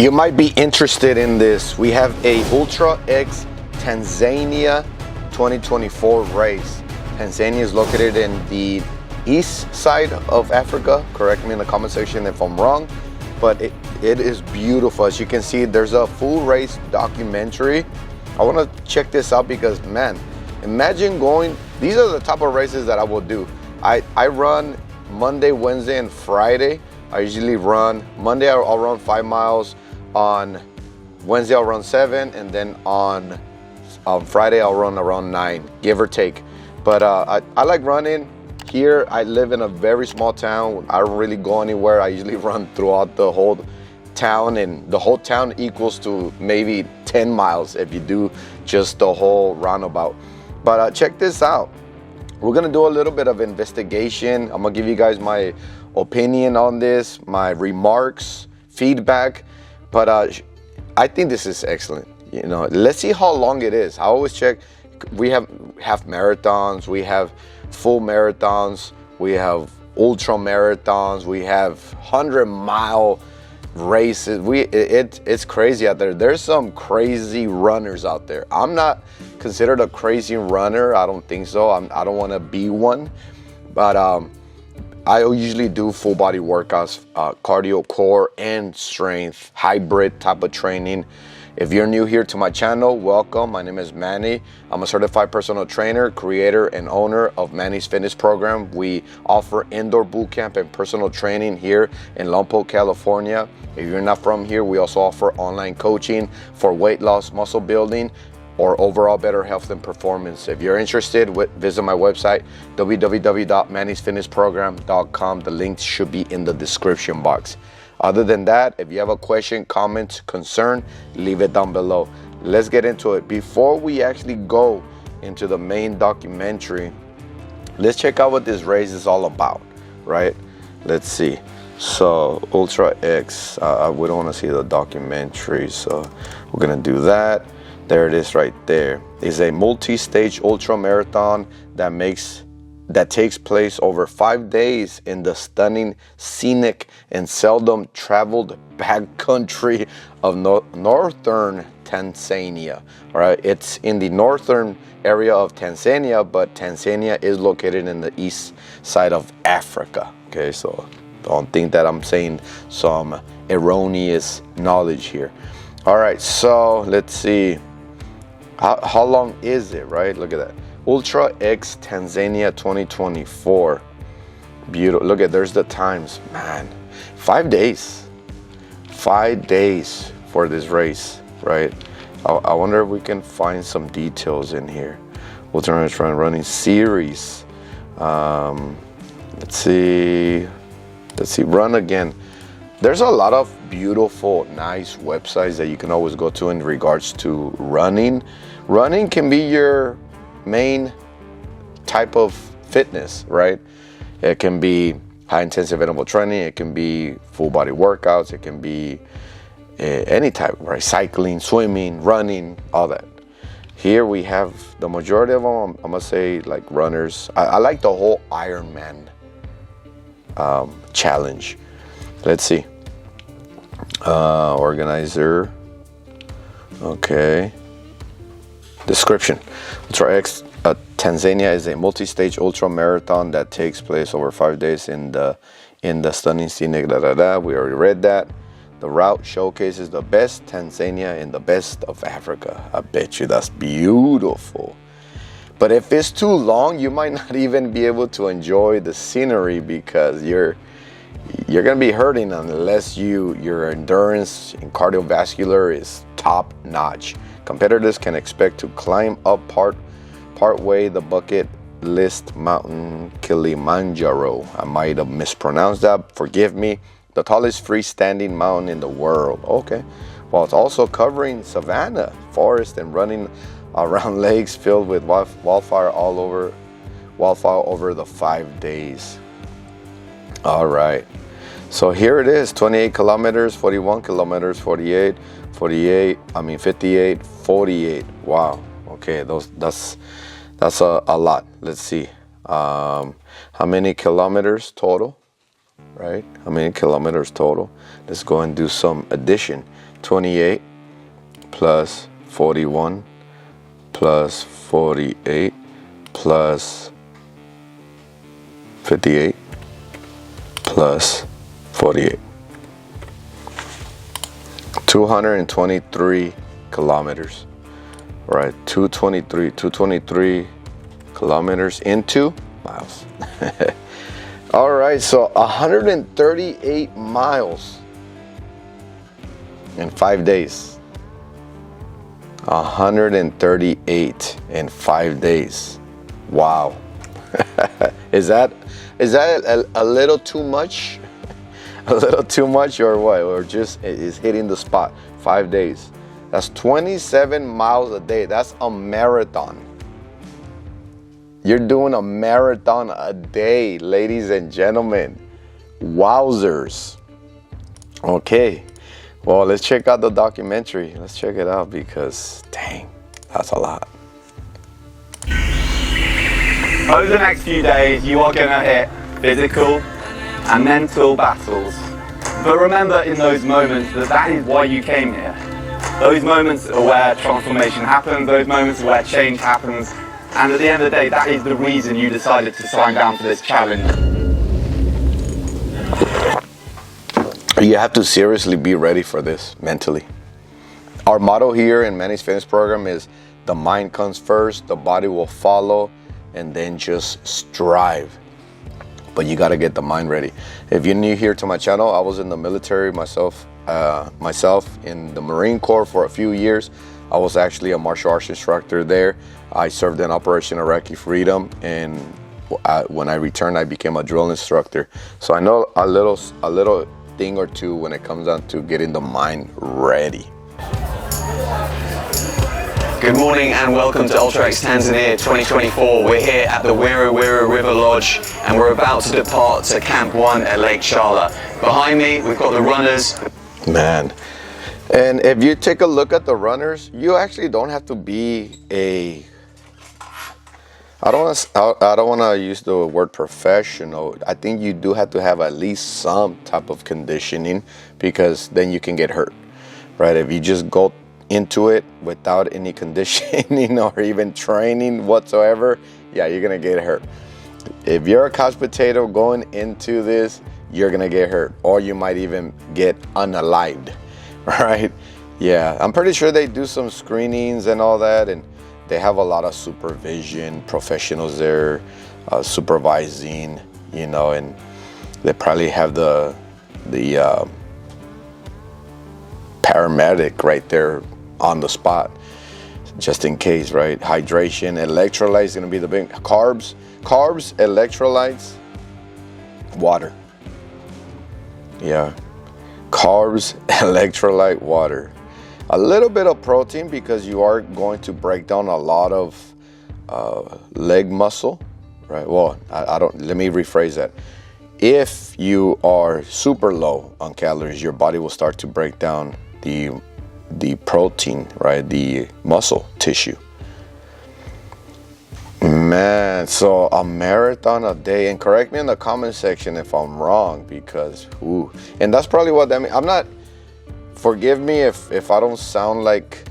You might be interested in this. We have a Ultra X Tanzania 2024 race. Tanzania is located in the east side of Africa. Correct me in the comment section if I'm wrong, but it is beautiful. As you can see, there's a full race documentary. I want to check this out because, man, imagine going, these are the type of races that I will do. I run Monday, Wednesday, and Friday. I usually run Monday, I'll run 5 miles. On Wednesday, I'll run 7, and then on Friday, I'll run around 9, give or take. But I like running. Here, I live in a very small town. I don't really go anywhere. I usually run throughout the whole town, and the whole town equals to maybe 10 miles if you do just the whole roundabout. But check this out. We're gonna do a little bit of investigation. I'm gonna give you guys my opinion on this, my remarks, feedback. But I think this is excellent. You know, let's see how long it is. I always check. We have half marathons, we have full marathons, we have ultra marathons, we have 100-mile races. It's crazy out there. There's some crazy runners out there. I'm not considered a crazy runner. I don't think so. I don't want to be one. But I usually do full body workouts, cardio, core, and strength, hybrid type of training. If you're new here to my channel, welcome. My name is Manny. I'm a certified personal trainer, creator, and owner of Manny's Fitness Program. We offer indoor boot camp and personal training here in Lompoc, California. If you're not from here, we also offer online coaching for weight loss, muscle building, or overall better health and performance. If you're interested, visit my website, www.mannysfitnessprogram.com. The link should be in the description box. Other than that, if you have a question, comment, concern, leave it down below. Let's get into it. Before we actually go into the main documentary, let's check out what this race is all about, right? Let's see. So Ultra X, we don't want to see the documentary, so we're gonna do that. There it is right there. It's a multi-stage ultra marathon that takes place over 5 days in the stunning, scenic, and seldom traveled backcountry of northern Tanzania. All right, it's in the northern area of Tanzania, but Tanzania is located in the east side of Africa. Okay, so don't think that I'm saying some erroneous knowledge here. All right, so let's see. How long is it, right? Look at that. Ultra X Tanzania 2024. Beautiful. Look at, there's the times. Man, 5 days. 5 days for this race, right? I wonder if we can find some details in here. Ultra X running series. Let's see, run again. There's a lot of beautiful, nice websites that you can always go to in regards to running. Running can be your main type of fitness, right? It can be high intensive interval training, it can be full body workouts, it can be any type, right? Cycling, swimming, running, all that. Here we have the majority of them, I'm gonna say like runners. I like the whole Ironman challenge. Let's see. Organizer. Okay. Description. Ultra X Tanzania is a multi-stage ultra marathon that takes place over 5 days in the stunning scenic. We already read that. The route showcases the best Tanzania in the best of Africa. I bet you that's beautiful. But if it's too long, you might not even be able to enjoy the scenery because you're gonna be hurting unless your endurance and cardiovascular is top notch. Competitors can expect to climb up part way the bucket list mountain 𝐏𝐫𝐸𝐿𝐿. I might have mispronounced that, forgive me. The tallest freestanding mountain in the world. Okay. While it's also covering savanna, forest, and running around lakes filled with wildfire over the 5 days. All right. So here it is, 28 kilometers, 41 kilometers, 58, 58, 48. Wow. Okay, that's a lot. Let's see. How many kilometers total? Right? How many kilometers total? Let's go and do some addition. 28 plus 41 plus 48 plus 58 plus 48. 223 kilometers. Right, 223 kilometers into miles. All right, so 138 miles in 5 days. 138 in 5 days. Wow. Is that a little too much? A little too much, or what? Or just is hitting the spot? 5 days. That's 27 miles a day. That's a marathon. You're doing a marathon a day, ladies and gentlemen. Wowzers. Okay. Well, let's check out the documentary. Let's check it out because, dang, that's a lot. Over the next few days, you are going to hit physical and mental battles. But remember in those moments that is why you came here. Those moments are where transformation happens, those moments are where change happens. And at the end of the day, that is the reason you decided to sign down for this challenge. You have to seriously be ready for this mentally. Our motto here in Manny's Fitness program is the mind comes first, the body will follow, and then just strive. But you got to get the mind ready. If you're new here to my channel, I was in the military myself in the Marine Corps for a few years. I was actually a martial arts instructor there. I served in Operation Iraqi Freedom, and when I returned, I became a drill instructor. So I know a little thing or two when it comes down to getting the mind ready. Good morning and welcome to UltraX Tanzania 2024. We're here at the 𝐏𝐫𝐬𝐬 River Lodge and we're about to depart to Camp 1 at Lake Chala. Behind me, we've got the runners. Man, and if you take a look at the runners, you actually don't have to be a, I don't want to use the word professional. I think you do have to have at least some type of conditioning, because then you can get hurt, right? If you just go into it without any conditioning or even training whatsoever, yeah, you're gonna get hurt. If you're a couch potato going into this, you're gonna get hurt, or you might even get unalived, right? Yeah, I'm pretty sure they do some screenings and all that, and they have a lot of supervision professionals there supervising, you know, and they probably have the paramedic right there on the spot, just in case, right? Hydration, electrolytes, gonna be the big carbs, electrolytes, water. Yeah, carbs, electrolyte, water. A little bit of protein, because you are going to break down a lot of leg muscle, right? Well, let me rephrase that. If you are super low on calories, your body will start to break down the protein, right? The muscle tissue. Man, so a marathon a day, and correct me in the comment section if I'm wrong, because and that's probably what that means. I'm not, forgive me if I don't sound like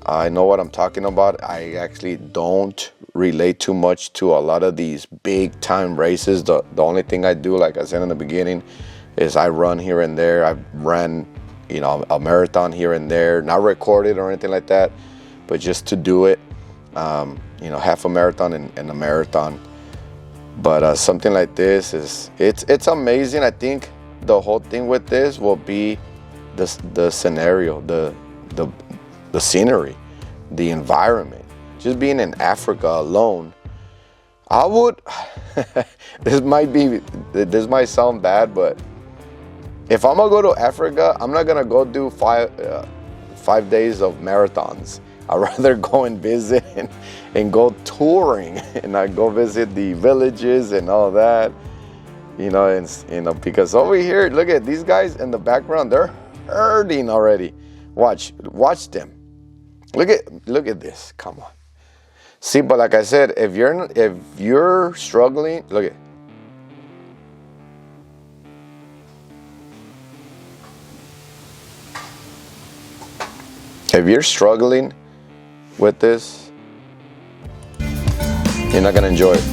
I know what I'm talking about. I actually don't relate too much to a lot of these big time races. The only thing I do, like I said in the beginning, is I run here and there. I've ran, you know, a marathon here and there, not recorded or anything like that, but just to do it, you know, half a marathon and a marathon. But something like this it's amazing. I think the whole thing with this will be the scenario, the scenery, the environment. Just being in Africa alone, I would this might sound bad, but if I'm gonna go to Africa, I'm not gonna go do 5 days of marathons. I'd rather go and visit and go touring, and I go visit the villages and all that, you know, and you know, because over here, look at these guys in the background, they're hurting already. Watch them. Look at this. Come on. See, but like I said, if you're struggling, look at. If you're struggling with this, you're not gonna enjoy it.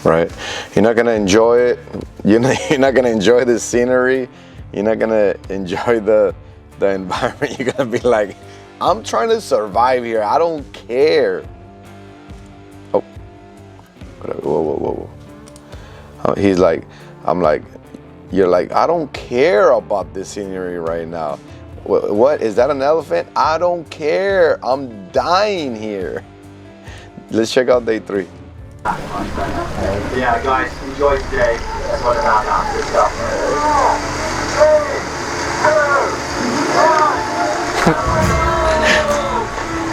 Right? You're not gonna enjoy it. You're not gonna enjoy the scenery. You're not gonna enjoy the environment. You're gonna be like, I'm trying to survive here. I don't care. Oh, whoa. He's like, I'm like, you're like, I don't care about this scenery right now. What is that, an elephant? I don't care. I'm dying here. Let's check out day 3. Yeah, guys, enjoy today. That's what about that stuff.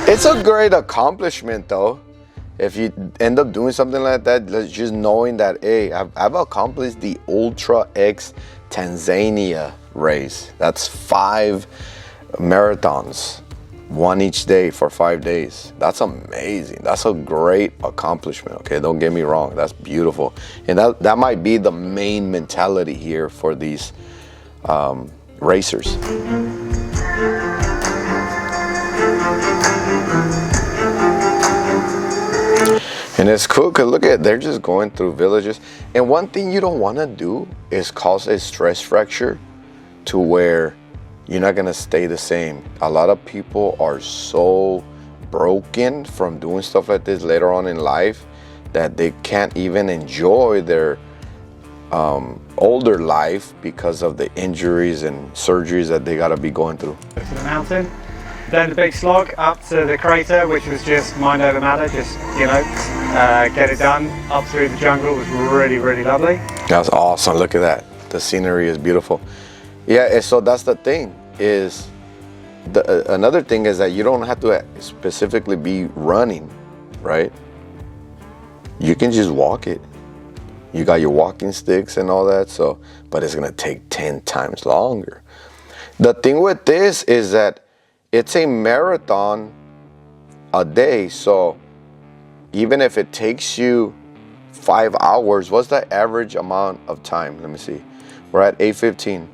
It's a great accomplishment though. If you end up doing something like that, just knowing that, hey, I've accomplished the Ultra X Tanzania race. That's 5 marathons, 1 each day for 5 days. That's amazing. That's a great accomplishment. Okay, don't get me wrong. That's beautiful, and that might be the main mentality here for these racers. And it's cool because look at, they're just going through villages. And one thing you don't want to do is cause a stress fracture to where you're not going to stay the same. A lot of people are so broken from doing stuff like this later on in life that they can't even enjoy their older life because of the injuries and surgeries that they got to be going through. To the mountain, then the big slog up to the crater, which was just mind over matter, just, you know, get it done. Up through the jungle was really, really lovely. That's awesome. Look at that. The scenery is beautiful. Yeah, and so that's the thing is, another thing is that you don't have to specifically be running, right? You can just walk it. You got your walking sticks and all that, so, but it's gonna take 10 times longer. The thing with this is that it's a marathon a day, so even if it takes you 5 hours, what's the average amount of time? Let me see. We're at 8:15.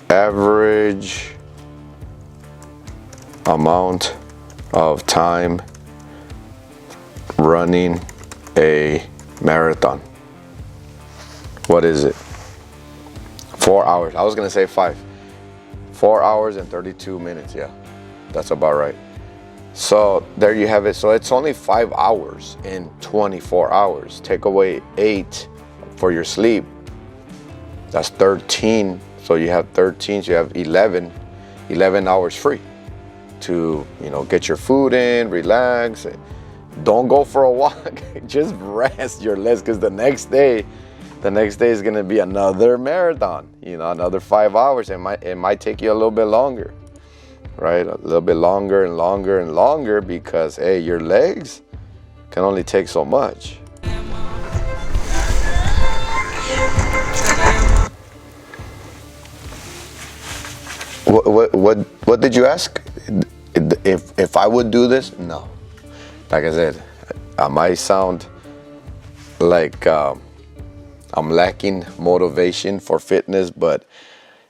Average amount of time running a marathon. What is it? 4 hours. I was gonna say 5. 4 hours and 32 minutes. Yeah, that's about right. So there you have it. So it's only 5 hours in 24 hours. Take away 8 for your sleep. That's 13. So you have 13. So you have 11 hours free to, you know, get your food in, relax. Don't go for a walk. Just rest your legs, because the next day is gonna be another marathon. You know, another 5 hours. It might take you a little bit longer, right? A little bit longer and longer and longer, because hey, your legs can only take so much. What did you ask? If I would do this? No. Like I said, I might sound like I'm lacking motivation for fitness, but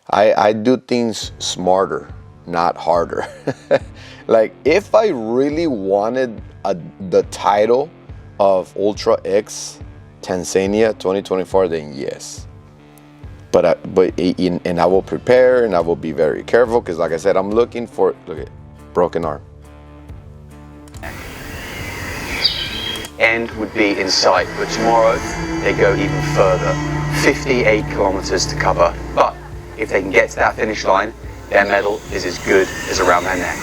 I do things smarter, not harder. Like if I really wanted the title of Ultra X Tanzania 2024, then yes. But I will prepare and I will be very careful, because like I said, I'm looking for, look at, broken arm. End would be in sight, but tomorrow they go even further. 58 kilometers to cover, but if they can get to that finish line, their medal is as good as around their neck.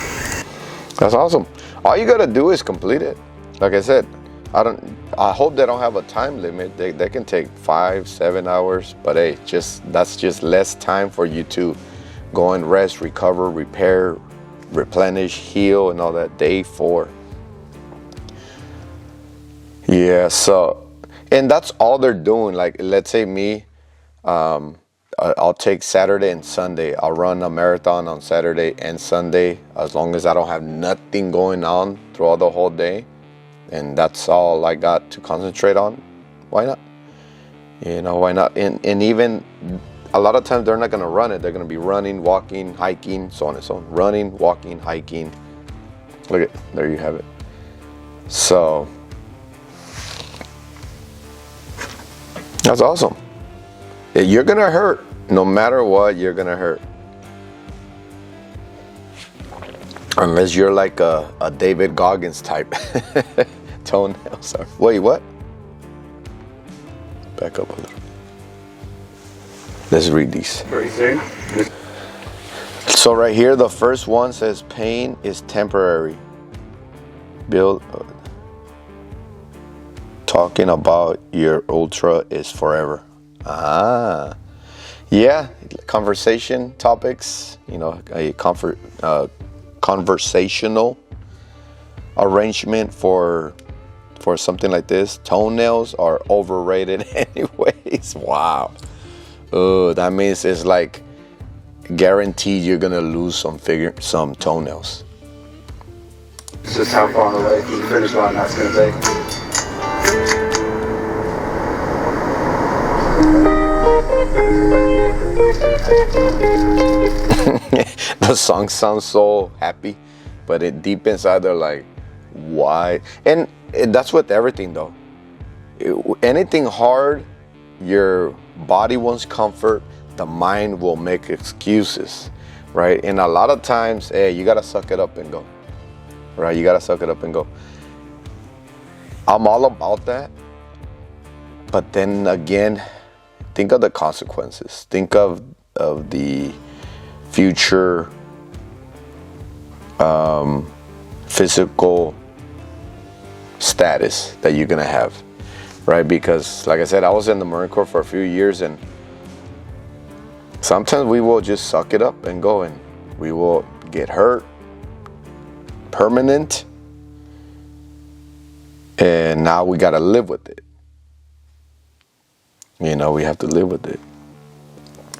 That's awesome. All you gotta do is complete it. Like I said, I hope they don't have a time limit. They can take 5-7 hours, but hey, that's just less time for you to go and rest, recover, repair, replenish, heal, and all that. Day 4. Yeah, so, and that's all they're doing. Like, let's say me, I'll take Saturday and Sunday. I'll run a marathon on Saturday and Sunday, as long as I don't have nothing going on throughout the whole day. And that's all I got to concentrate on. Why not? You know, why not? And even a lot of times they're not going to run it. They're going to be running, walking, hiking, so on and so on. Running, walking, hiking. Look at, there you have it. So that's awesome. You're going to hurt. No matter what, you're going to hurt. Unless you're like a David Goggins type. Toenails. Wait, what? Back up a little. Let's read these. Pretty soon. So right here, the first one says pain is temporary. Talking about your ultra is forever. Ah, yeah. Conversation topics. You know, a conversational arrangement for something like this. Toenails are overrated anyways. Wow. Oh, that means it's like guaranteed you're gonna lose some toenails. It's just how far away from the finish line that's gonna be. The song sounds so happy, but deep inside they're like, why? And that's with everything though. Anything hard, your body wants comfort, the mind will make excuses, right? And a lot of times, hey, you gotta suck it up and go, right? You gotta suck it up and go. I'm all about that, but then again, think of the consequences. Think of the future physical status that you're gonna have, right? Because like I said, I was in the Marine Corps for a few years, and sometimes we will just suck it up and go, and we will get hurt, permanent, and now we gotta live with it. You know, we have to live with it.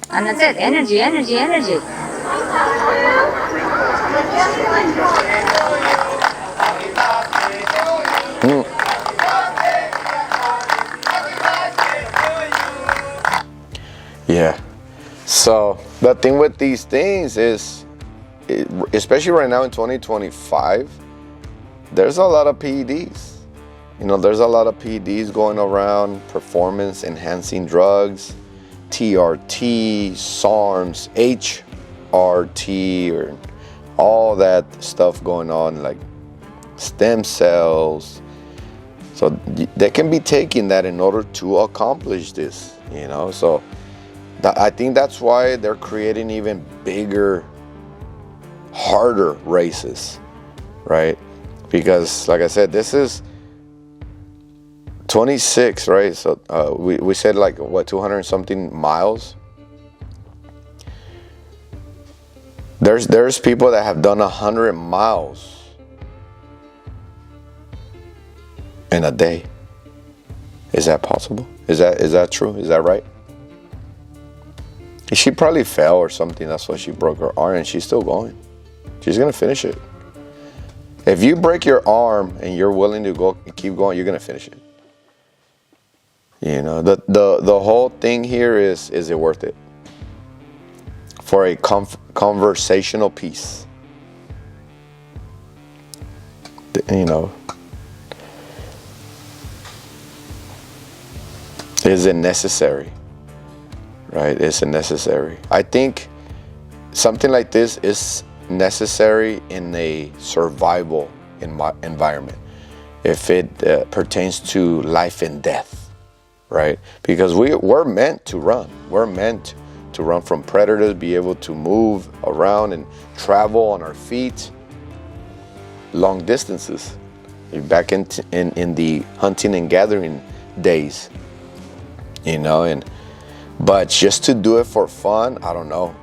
And that's it. Energy, energy, energy. Yeah. So the thing with these things is, especially right now in 2025, there's a lot of PEDs. You know, there's a lot of PEDs going around, performance enhancing drugs, TRT, SARMs, HRT, or all that stuff going on, like stem cells. So they can be taking that in order to accomplish this, you know. So I think that's why they're creating even bigger, harder races, right? Because like I said, this is 26, right? So we said like what, 200 something miles. There's people that have done 100 miles in a day. Is that possible? Is that true? Is that right? She probably fell or something. That's why she broke her arm, and she's still going. She's gonna finish it. If you break your arm and you're willing to go keep going, you're gonna finish it. You know, the whole thing here is it worth it? For a conversational piece. You know, is it necessary? Right? Is it necessary? I think something like this is necessary in a survival environment. If it pertains to life and death. Right? Because we're meant to run. We're meant to run from predators, be able to move around and travel on our feet long distances. Back in the hunting and gathering days, you know, but just to do it for fun, I don't know.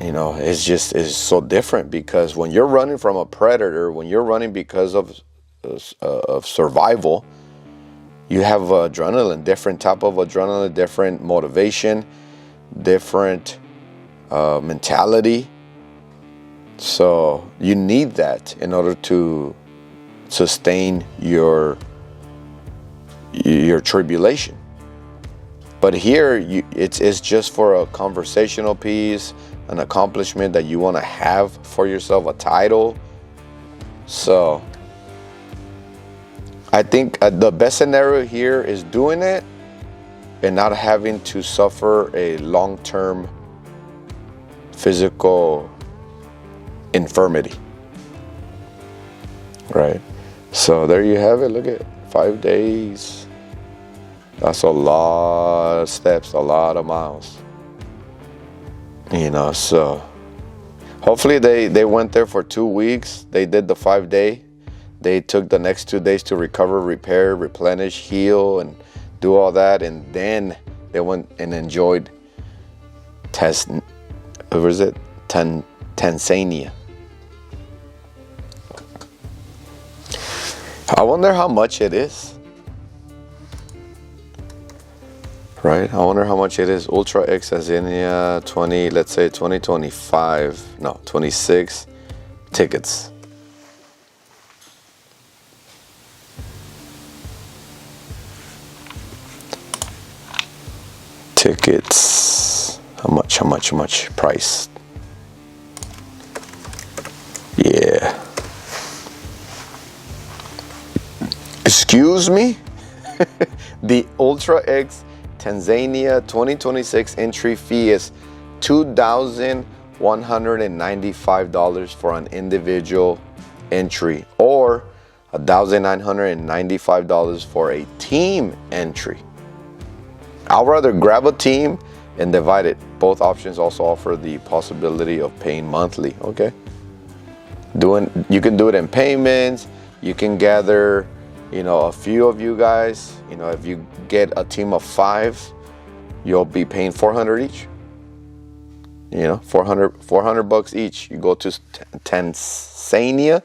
You know, it's so different, because when you're running from a predator, when you're running because of survival, you have adrenaline, different type of adrenaline, different motivation, different mentality. So you need that in order to sustain your tribulation. But here, it's just for a conversational piece, an accomplishment that you want to have for yourself, a title. So I think the best scenario here is doing it and not having to suffer a long-term physical infirmity. Right? So there you have it. Look at 5 days. That's a lot of steps, a lot of miles. You know, so hopefully they went there for 2 weeks. They did the 5-day. They took the next 2 days to recover, repair, replenish, heal, and do all that. And then they went and enjoyed Tanzania. I wonder how much it is. Right? I wonder how much it is. Ultra X Tanzania 20, let's say 2025, no, 26 tickets. Tickets. How much price? Yeah. Excuse me? The Ultra X Tanzania 2026 entry fee is $2,195 for an individual entry, or $1,995 for a team entry. I'd rather grab a team and divide it. Both options also offer the possibility of paying monthly. Okay, you can do it in payments. You can gather, you know, a few of you guys. You know, if you get a team of 5, you'll be paying $400 each. You know, 400 bucks each. You go to Tanzania.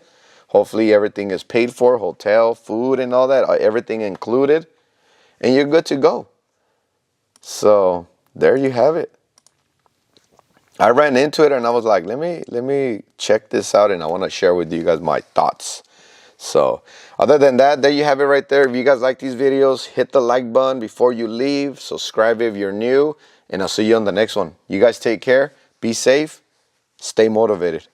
Hopefully everything is paid for, hotel, food, and all that, everything included, and you're good to go. So there you have it. I ran into it and I was like, let me check this out, and I want to share with you guys my thoughts. So other than that, there you have it right there. If you guys like these videos, hit the like button before you leave. Subscribe if you're new, and I'll see you on the next one. You guys take care. Be safe. Stay motivated.